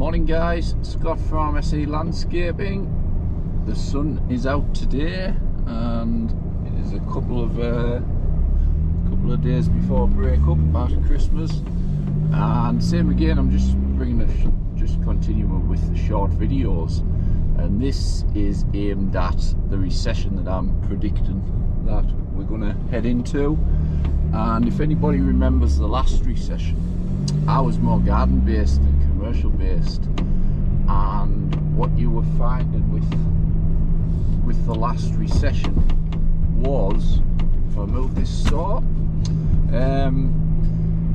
Morning guys, Scott from SE Landscaping. The sun is out today and it is a couple of days before break up after Christmas, and same again, I'm just continuing with the short videos, and this is aimed at the recession that I'm predicting that we're going to head into. And if anybody remembers the last recession, I was more garden based than commercial based, and what you were finding with the last recession was, if I move this saw,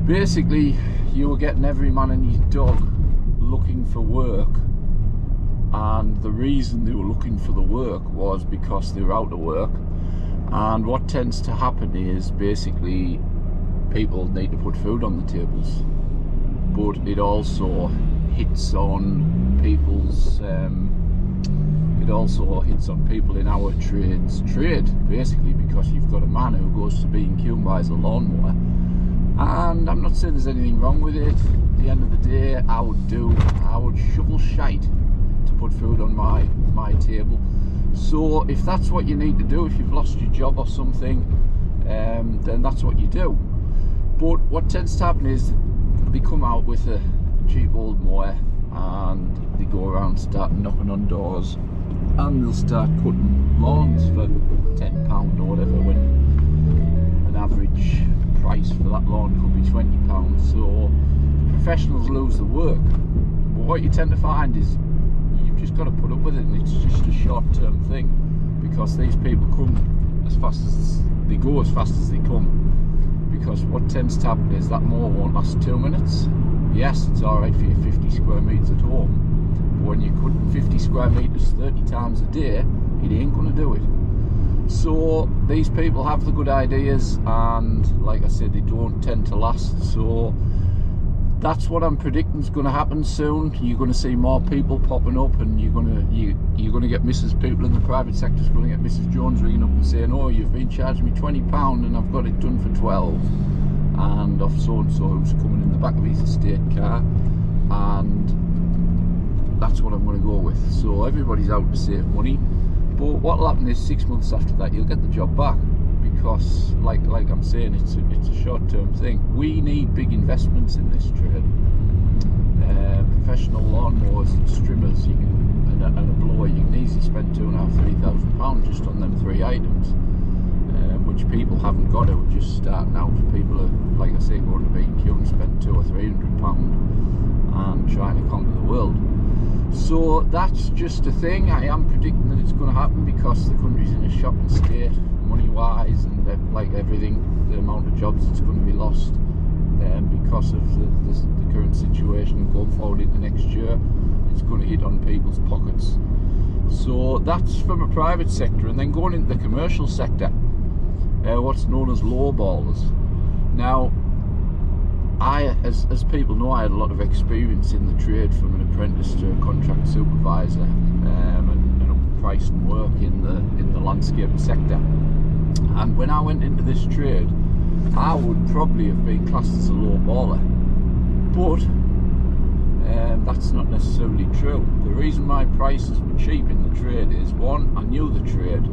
basically you were getting every man and his dog looking for work, and the reason they were looking for the work was because they were out of work. And what tends to happen is basically people need to put food on the tables, but it also hits on people's people in our trade basically, because you've got a man who goes to B&Q and buys a lawnmower, and I'm not saying there's anything wrong with it. At the end of the day, I would shovel shite to put food on my table. So if that's what you need to do, if you've lost your job or something, then that's what you do. But what tends to happen is they come out with a cheap old mower and they go around start knocking on doors, and they'll start cutting lawns for £10 or whatever, when an average price for that lawn could be £20. So professionals lose the work. But what you tend to find is you've just got to put up with it, and it's just a short-term thing, because these people come as fast as they go, as fast as they come. Because what tends to happen is that mower won't last 2 minutes. Yes, it's alright for your 50 square metres at home, but when you're cutting 50 square metres 30 times a day, it ain't going to do it. So these people have the good ideas, and like I said, they don't tend to last. So that's what I'm predicting is going to happen soon. You're going to see more people popping up, and you're going to get Mrs. People in the private sector is going to get Mrs. Jones ringing up and saying, "Oh, you've been charging me £20 and I've got it done for 12, and of so and so who's coming in the back of his estate car," and that's what I'm going to go with. So everybody's out to save money, but what'll happen is 6 months after that you'll get the job back, because like I'm saying, it's a short-term thing. We need big investments in this trade. Professional lawnmowers and trimmers, and a blower, you can easily spend £2,500–3,000 just on them 3 items, which people haven't got, who are just starting out. People are, like I say, going to B&Q and spend £200 or £300 and trying to conquer the world. So that's just a thing. I am predicting that it's going to happen, because the country's in a shocking state money-wise, and like everything, the amount of jobs that's going to be lost because of the current situation going forward into next year. It's going to hit on people's pockets. So that's from a private sector, and then going into the commercial sector, what's known as lowballers. Now, as people know, I had a lot of experience in the trade, from an apprentice to a contract supervisor, and up pricing work in the landscape sector. And when I went into this trade, I would probably have been classed as a low baller, but that's not necessarily true. The reason my prices were cheap in the trade is, one, I knew the trade.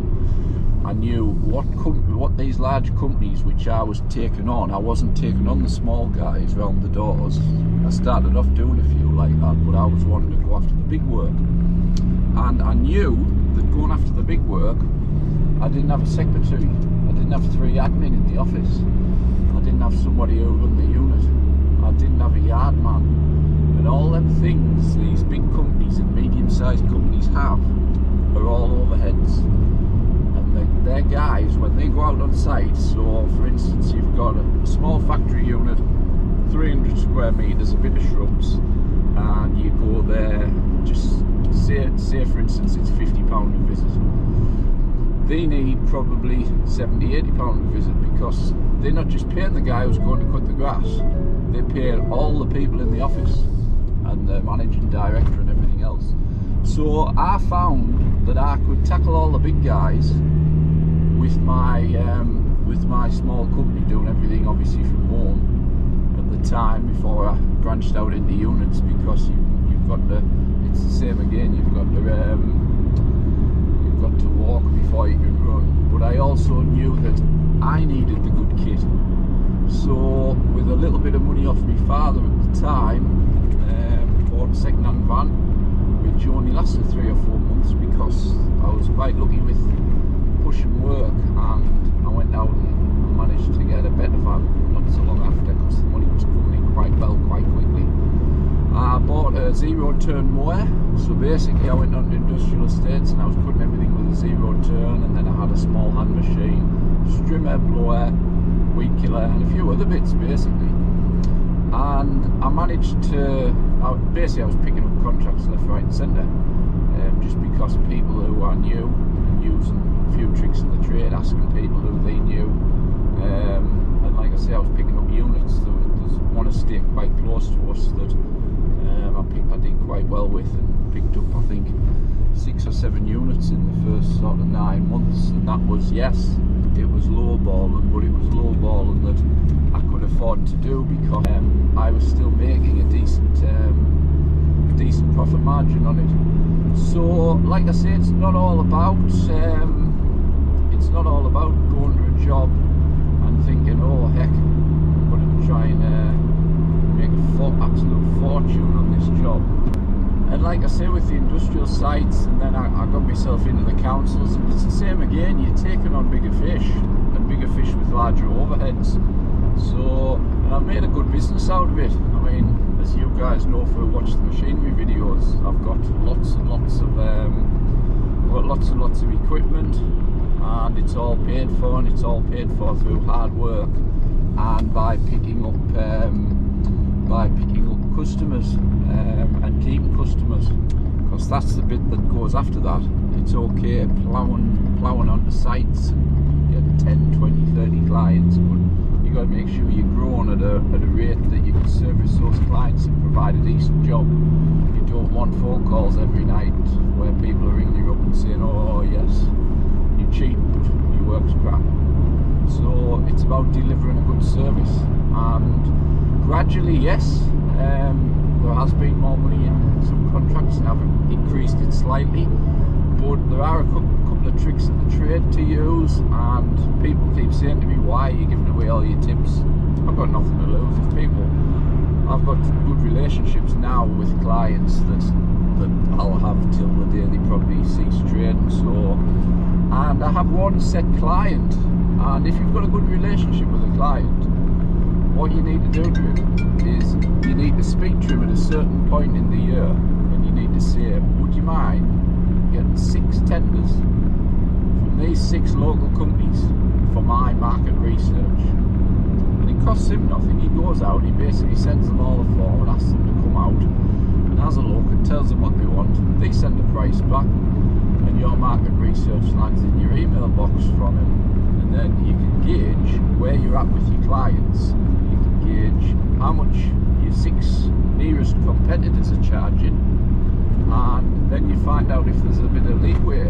I knew what these large companies which I was taking on. I wasn't taking on the small guys round the doors. I started off doing a few like that, but I was wanting to go after the big work. And I knew that going after the big work, I didn't have a secretary. I didn't have 3 admin in the office. I didn't have somebody who run the unit. I didn't have a yard man. And all them things these big companies and medium-sized companies have are all overheads. Their guys, when they go out on site, so for instance, you've got a small factory unit, 300 square metres, a bit of shrubs, and you go there, just say for instance it's £50 a visit. They need probably £70–80 a visit, because they're not just paying the guy who's going to cut the grass, they pay all the people in the office and the managing director and everything else. So I found that I could tackle all the big guys with my small company, doing everything obviously from home at the time before I branched out into units, because you've it's the same again, you've got to walk before you can run. But I also knew that I needed the good kit. So with a little bit of money off my father at the time, bought a second-hand van, which only lasted 3 or 4 months because I was quite lucky with pushing work, and I went out and managed to get a better van not so long after because the money was coming in quite well, quite quickly. I bought a zero-turn mower, so basically I went on to industrial estates and I was putting everything with a zero-turn, and then I had a small hand machine, strimmer, blower, weed killer and a few other bits basically. And I managed to, basically I was picking up contracts left, right and centre, just because people who are new and using a few tricks of the trade, asking people who they knew, and like I say, I was picking up units. There's one estate quite close to us that I did quite well with, and picked up I think 6 or 7 units in the first sort of 9 months, and that was, yes, it was lowballing, but it was lowballing that I could afford to do because I was still making a decent profit margin on it. So like I say, it's not all about going to a job and thinking, oh heck, I'm going to try and make an absolute fortune on this job. And like I say, with the industrial sites, and then I got myself into the councils, and it's the same again, you're taking on bigger fish, and bigger fish with larger overheads. So, and I've made a good business out of it. I mean, as you guys know if you watch the machinery videos, I've got lots and lots of equipment, and it's all paid for, and it's all paid for through hard work and by picking up customers and keeping customers, because that's the bit that goes after that. It's okay ploughing onto sites and get 10, 20, 30 clients, but you got to make sure you're growing at a rate that you can service those clients and provide a decent job. You don't want phone calls every night where people are ringing you up and saying, oh yes, you cheat, but your work's crap. So it's about delivering a good service, and gradually, yes, there has been more money in some contracts, and I've increased it slightly, but there are a couple of tricks of the trade to use, and people keep saying to me, why are you giving away all your tips? I've got nothing to lose. If people, I've got good relationships now with clients that I'll have till the day they probably cease trading. So, and I have one set client, and if you've got a good relationship with a client, what you need to do to it is you need to speak to him at a certain point in the year, and you need to say, would you mind getting 6 tenders from these 6 local companies for my market research? And it costs him nothing. He goes out, he basically sends them all a form and asks them to come out and has a look and tells them what they want. They send the price back, and your market research lands in your email box from him, and then you can gauge where you're at with your clients. Gauge how much your 6 nearest competitors are charging, and then you find out if there's a bit of leeway.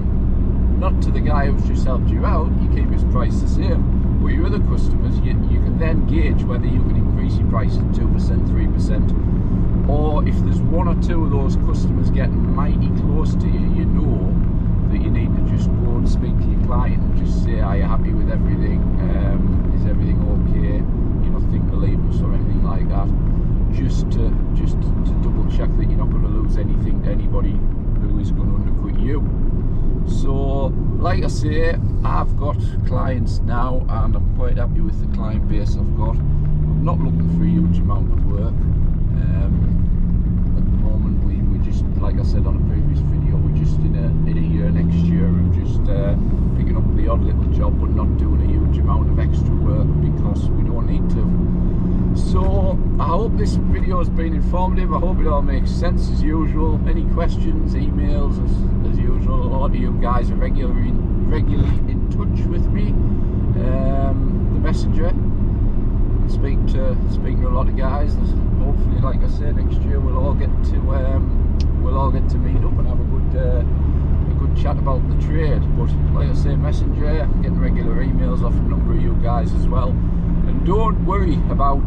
Not to the guy who's just helped you out, you keep his price the same, but your other customers, you can then gauge whether you can increase your price at 2%, 3%, or if there's 1 or 2 of those customers getting mighty close to you, you know that you need to just go and speak to your client and just say, are you happy with everything? Is everything okay? Think believers or anything like that, just to double check that you're not going to lose anything to anybody who is going to undercut you. So like I say, I've got clients now, and I'm quite happy with the client base I've got. I'm not looking for a huge amount of work at the moment. We just, like I said on a previous video, we're just in a year next year of just picking up the odd little job, but not doing a huge amount of extra work because we don't need to. So I hope this video has been informative. I hope it all makes sense as usual. Any questions, emails as usual. A lot of you guys are regularly in touch with me. The messenger. Speaking to a lot of guys. Hopefully, like I said, next year we'll all get to meet up and have a good chat about the trade. But like I say, messenger, I'm getting regular emails off a number of you guys as well. And don't worry about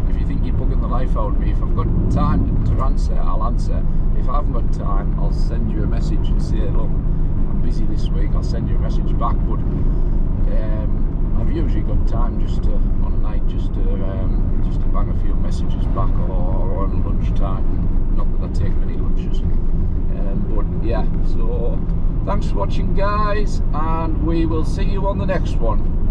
if you think you're bugging the life out of me, if I've got time to answer, I'll answer. If I haven't got time, I'll send you a message and say, look, I'm busy this week, I'll send you a message back. But I've usually got time just to, on a night, just to bang a few messages back, or on lunchtime. Not that I take many lunches. But yeah, so thanks for watching, guys, and we will see you on the next one.